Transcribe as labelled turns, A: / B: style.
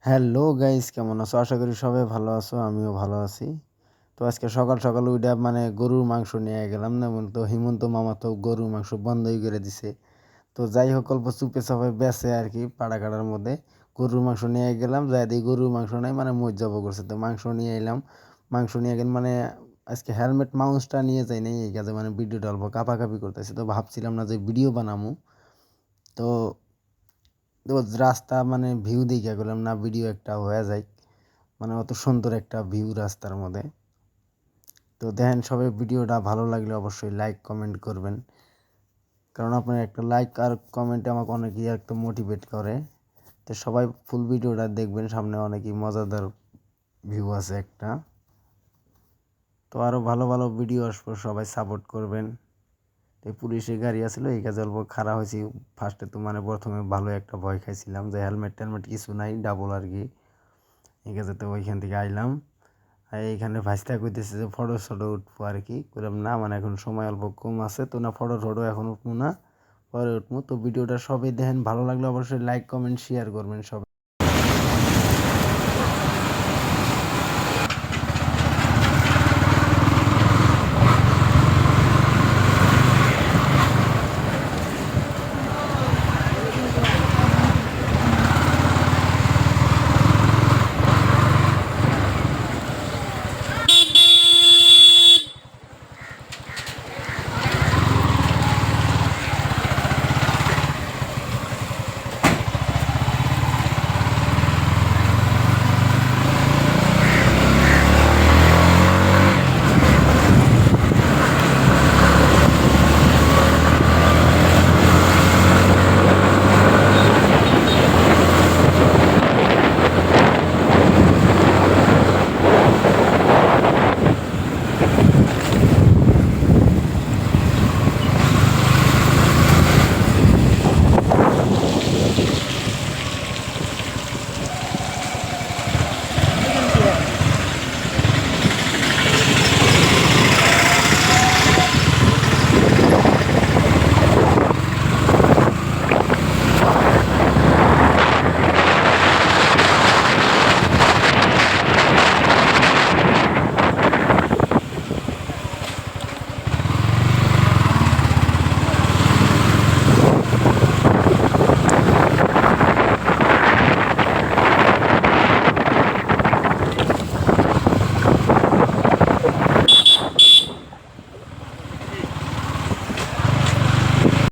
A: Hello guys, কেমন আছো? আশা করি সবাই ভালো আছো, আমিও ভালো আছি। তো আজকে সকাল সকাল উইঠা গরুর মাংস নিয়ে গেলাম না, তো হিমন্ত মামা তো গরুর মাংস বন্ধই করে দিছে। তো যাই হোক, অল্প চুপে চাপে বেচে আর কি, পাড়া কাটার মধ্যে গরুর মাংস নিয়ে গেলাম। যাই দিয়ে গরুর মাংস নাই, মজ্জাব করছে। তো মাংস নিয়ে এলাম, মাংস নিয়ে গেলাম আজকে হেলমেট মাউসটা নিয়ে যাই নাই, এই কাজে ভিডিওটা অল্প কাপাকাপি করতেছে। তো ভাবছিলাম না যে ভিডিও বানামু। তো তো রাস্তা ভিউ দেখা গেলাম না, ভিডিও একটা হয়ে যায়। অত সুন্দর একটা ভিউ রাস্তার মধ্যে। তো দেখেন, সবাই ভিডিওটা ভালো লাগলে অবশ্যই লাইক কমেন্ট করবেন, কারণ আপনার একটা লাইক আর কমেন্টে আমাকে অনেকেই একটা মোটিভেট করে। তো সবাই ফুল ভিডিওটা দেখবেন, সামনে অনেকই মজাদার ভিউ আছে একটা। তো আরও ভালো ভালো ভিডিও আসবো, সবাই সাপোর্ট করবেন। তো পুলিশের গাড়ি আসলো, এই কাজে অল্প খারাপ হয়েছি ফার্স্টে। তো প্রথমে ভালো একটা ভয় খাইছিলাম যে হেলমেট টেলমেট কিছু নাই, ডাবল আর কি। এই কাজে তো ওইখান থেকে আইলাম। আর এইখানে ভাইস্তা কইতেছে যে ফটো শটো উঠবো আর কি, করলাম না, এখন সময় অল্প কম আছে, তো না ফটো টটো এখন উঠবো না, পরে উঠবো। তো ভিডিওটা সবাই দেখেন, ভালো লাগলে অবশ্যই লাইক কমেন্ট শেয়ার করবেন সবাই।